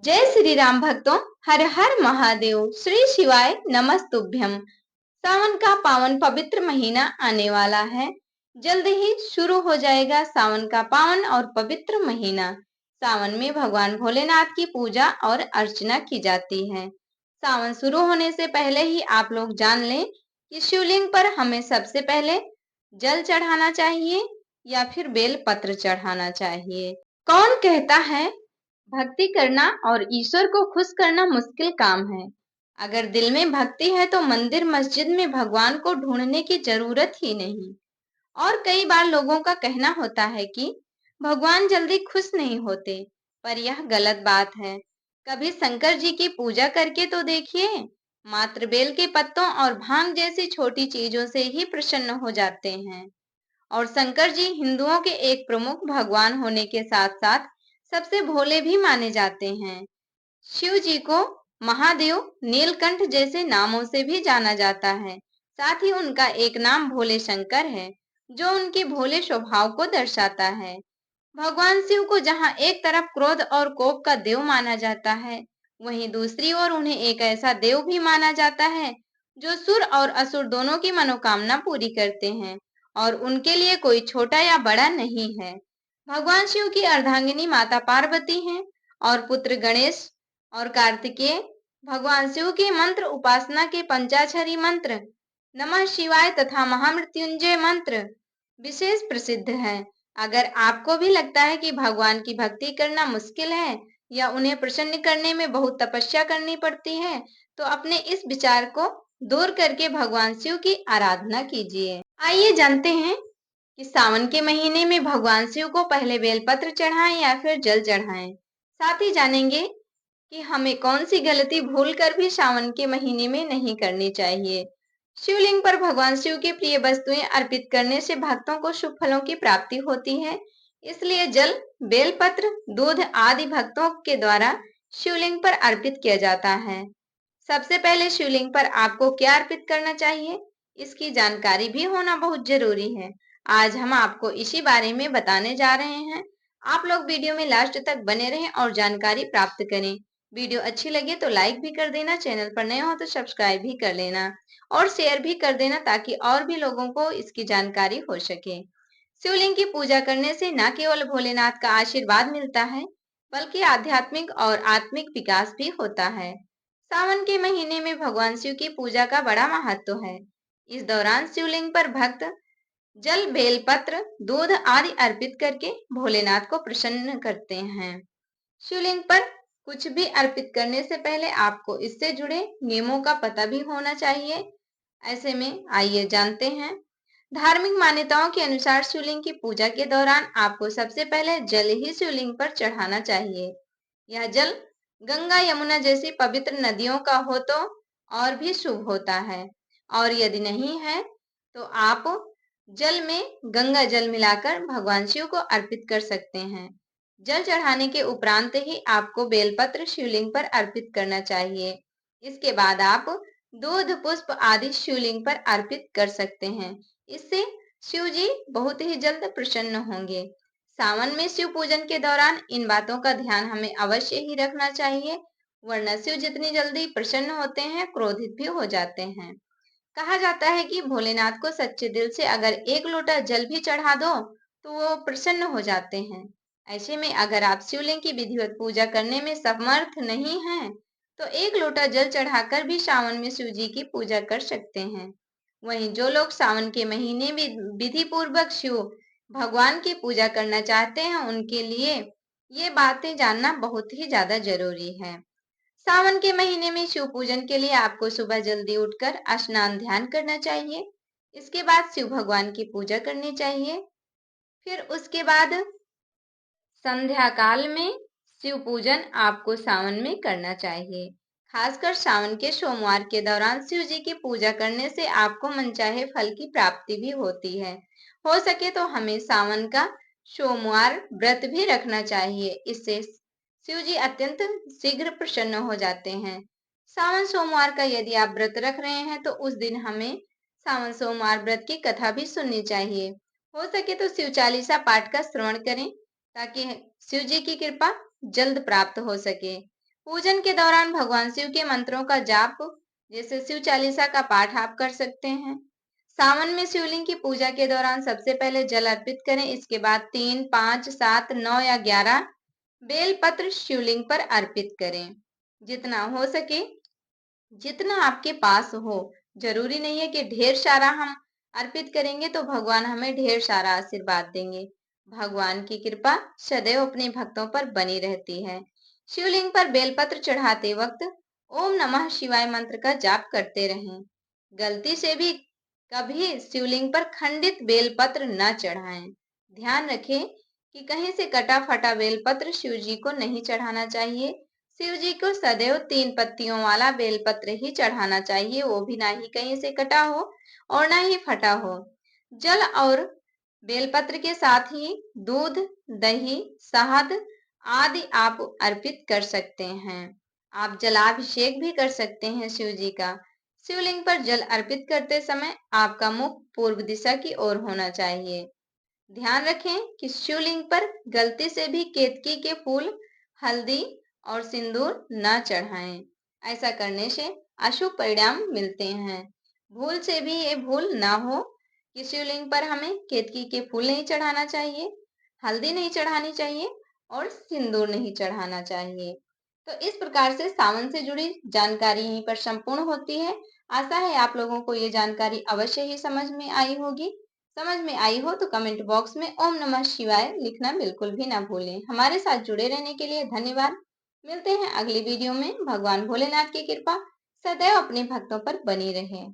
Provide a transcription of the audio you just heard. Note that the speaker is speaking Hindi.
जय श्री राम भक्तों। हर हर महादेव। श्री शिवाय नमस्तुभ्यम। सावन का पावन पवित्र महीना आने वाला है। जल्द ही शुरू हो जाएगा सावन का पावन और पवित्र महीना। सावन में भगवान भोलेनाथ की पूजा और अर्चना की जाती है। सावन शुरू होने से पहले ही आप लोग जान लें कि शिवलिंग पर हमें सबसे पहले जल चढ़ाना चाहिए या फिर बेल पत्र चढ़ाना चाहिए। कौन कहता है भक्ति करना और ईश्वर को खुश करना मुश्किल काम है। अगर दिल में भक्ति है तो मंदिर मस्जिद में भगवान को ढूंढने की जरूरत ही नहीं। और कई बार लोगों का कहना होता है कि भगवान जल्दी खुश नहीं होते, पर यह गलत बात है। कभी शंकर जी की पूजा करके तो देखिए, मात्र बेल के पत्तों और भांग जैसी छोटी चीजों से ही प्रसन्न हो जाते हैं। और शंकर जी हिंदुओं के एक प्रमुख भगवान होने के साथ साथ सबसे भोले भी माने जाते हैं। शिव जी को महादेव, नीलकंठ जैसे नामों से भी जाना जाता है। साथ ही उनका एक नाम भोले शंकर है, जो उनके भोले स्वभाव को दर्शाता है। भगवान शिव को जहाँ एक तरफ क्रोध और कोप का देव माना जाता है, वहीं दूसरी ओर उन्हें एक ऐसा देव भी माना जाता है जो सुर और असुर दोनों की मनोकामना पूरी करते हैं और उनके लिए कोई छोटा या बड़ा नहीं है। भगवान शिव की अर्धांगिनी माता पार्वती हैं और पुत्र गणेश और कार्तिकेय। भगवान शिव के मंत्र उपासना के पंचाक्षरी मंत्र नमः शिवाय तथा महामृत्युंजय मंत्र विशेष प्रसिद्ध है। अगर आपको भी लगता है कि भगवान की भक्ति करना मुश्किल है या उन्हें प्रसन्न करने में बहुत तपस्या करनी पड़ती है, तो अपने इस विचार को दूर करके भगवान शिव की आराधना कीजिए। आइए जानते हैं कि सावन के महीने में भगवान शिव को पहले बेलपत्र चढ़ाएं या फिर जल चढ़ाएं। साथ ही जानेंगे कि हमें कौन सी गलती भूल कर भी सावन के महीने में नहीं करनी चाहिए। शिवलिंग पर भगवान शिव की प्रिय वस्तुएं अर्पित करने से भक्तों को शुभ फलों की प्राप्ति होती है। इसलिए जल, बेलपत्र, दूध आदि भक्तों के द्वारा शिवलिंग पर अर्पित किया जाता है। सबसे पहले शिवलिंग पर आपको क्या अर्पित करना चाहिए, इसकी जानकारी भी होना बहुत जरूरी है। आज हम आपको इसी बारे में बताने जा रहे हैं। आप लोग वीडियो में लास्ट तक बने रहें और जानकारी प्राप्त करें। वीडियो अच्छी लगे तो लाइक भी कर देना, चैनल पर नए हो तो सब्सक्राइब भी कर लेना और शेयर भी कर देना ताकि और भी लोगों को इसकी जानकारी हो सके। शिवलिंग की पूजा करने से न केवल भोलेनाथ का आशीर्वाद मिलता है, बल्कि आध्यात्मिक और आत्मिक विकास भी होता है। सावन के महीने में भगवान शिव की पूजा का बड़ा महत्व है। इस दौरान शिवलिंग पर भक्त जल, बेलपत्र, दूध आदि अर्पित करके भोलेनाथ को प्रसन्न करते हैं। शिवलिंग पर कुछ भी अर्पित करने से पहले आपको इससे जुड़े नियमों का पता भी होना चाहिए। ऐसे में आइए जानते हैं। धार्मिक मान्यताओं के अनुसार शिवलिंग की पूजा के दौरान आपको सबसे पहले जल ही शिवलिंग पर चढ़ाना चाहिए। यह जल गंगा, यमुना जैसी पवित्र नदियों का हो तो और भी शुभ होता है, और यदि नहीं है तो आप जल में गंगा जल मिलाकर भगवान शिव को अर्पित कर सकते हैं। जल चढ़ाने के उपरांत ही आपको बेलपत्र शिवलिंग पर अर्पित करना चाहिए। इसके बाद आप दूध, पुष्प आदि शिवलिंग पर अर्पित कर सकते हैं। इससे शिव जी बहुत ही जल्द प्रसन्न होंगे। सावन में शिव पूजन के दौरान इन बातों का ध्यान हमें अवश्य ही रखना चाहिए, वरना शिव जितनी जल्दी प्रसन्न होते हैं, क्रोधित भी हो जाते हैं। कहा जाता है कि भोलेनाथ को सच्चे दिल से अगर एक लोटा जल भी चढ़ा दो तो वो प्रसन्न हो जाते हैं। ऐसे में अगर आप शिवलिंग की विधिवत पूजा करने में समर्थ नहीं हैं, तो एक लोटा जल चढ़ाकर भी सावन में शिव जी की पूजा कर सकते हैं। वहीं जो लोग सावन के महीने में विधि पूर्वक शिव भगवान की पूजा करना चाहते हैं, उनके लिए ये बातें जानना बहुत ही ज्यादा जरूरी है। सावन के महीने में शिव पूजन के लिए आपको सुबह जल्दी उठकर स्नान ध्यान करना चाहिए। इसके बाद शिव भगवान की पूजा करनी चाहिए। फिर उसके बाद संध्या काल में शिव पूजन आपको सावन में करना चाहिए। खासकर सावन के सोमवार के दौरान शिव जी की पूजा करने से आपको मनचाहे फल की प्राप्ति भी होती है। हो सके तो हमें सावन का सोमवार व्रत भी रखना चाहिए। इससे शिव जी अत्यंत शीघ्र प्रसन्न हो जाते हैं। सावन सोमवार का यदि आप व्रत रख रहे हैं तो उस दिन हमें सावन सोमवार व्रत की कथा भी सुननी चाहिए। हो सके तो शिव चालीसा पाठ का श्रवण करें ताकि शिव जी की कृपा जल्द प्राप्त हो सके। पूजन के दौरान भगवान शिव के मंत्रों का जाप जैसे शिव चालीसा का पाठ आप कर सकते हैं। सावन में शिवलिंग की पूजा के दौरान सबसे पहले जल अर्पित करें, इसके बाद 3, 5, 7, 9 या 11 बेलपत्र शिवलिंग पर अर्पित करें। जितना हो सके, जितना आपके पास हो। जरूरी नहीं है कि ढेर सारा हम अर्पित करेंगे तो भगवान हमें ढेर सारा आशीर्वाद देंगे। भगवान की कृपा सदैव अपने भक्तों पर बनी रहती है। शिवलिंग पर बेलपत्र चढ़ाते वक्त ओम नमः शिवाय मंत्र का जाप करते रहें। गलती से भी कभी शिवलिंग पर खंडित बेलपत्र न चढ़ाएं। ध्यान रखें कि कहीं से कटा फटा बेलपत्र शिव जी को नहीं चढ़ाना चाहिए। शिव जी को सदैव 3 पत्तियों वाला बेलपत्र ही चढ़ाना चाहिए, वो भी ना ही कहीं से कटा हो और ना ही फटा हो। जल और बेलपत्र के साथ ही दूध, दही, शहद आदि आप अर्पित कर सकते हैं। आप जलाभिषेक भी कर सकते हैं शिव जी का। शिवलिंग पर जल अर्पित करते समय आपका मुख पूर्व दिशा की ओर होना चाहिए। ध्यान रखें कि शिवलिंग पर गलती से भी केतकी के फूल, हल्दी और सिंदूर न चढ़ाएं। ऐसा करने से अशुभ परिणाम मिलते हैं। भूल से भी ये भूल ना हो कि शिवलिंग पर हमें केतकी के फूल नहीं चढ़ाना चाहिए, हल्दी नहीं चढ़ानी चाहिए और सिंदूर नहीं चढ़ाना चाहिए। तो इस प्रकार से सावन से जुड़ी जानकारी यहीं पर संपूर्ण होती है। आशा है आप लोगों को ये जानकारी अवश्य ही समझ में आई होगी। समझ में आई हो तो कमेंट बॉक्स में ओम नमः शिवाय लिखना बिल्कुल भी ना भूलें। हमारे साथ जुड़े रहने के लिए धन्यवाद। मिलते हैं अगली वीडियो में। भगवान भोलेनाथ की कृपा सदैव अपने भक्तों पर बनी रहे।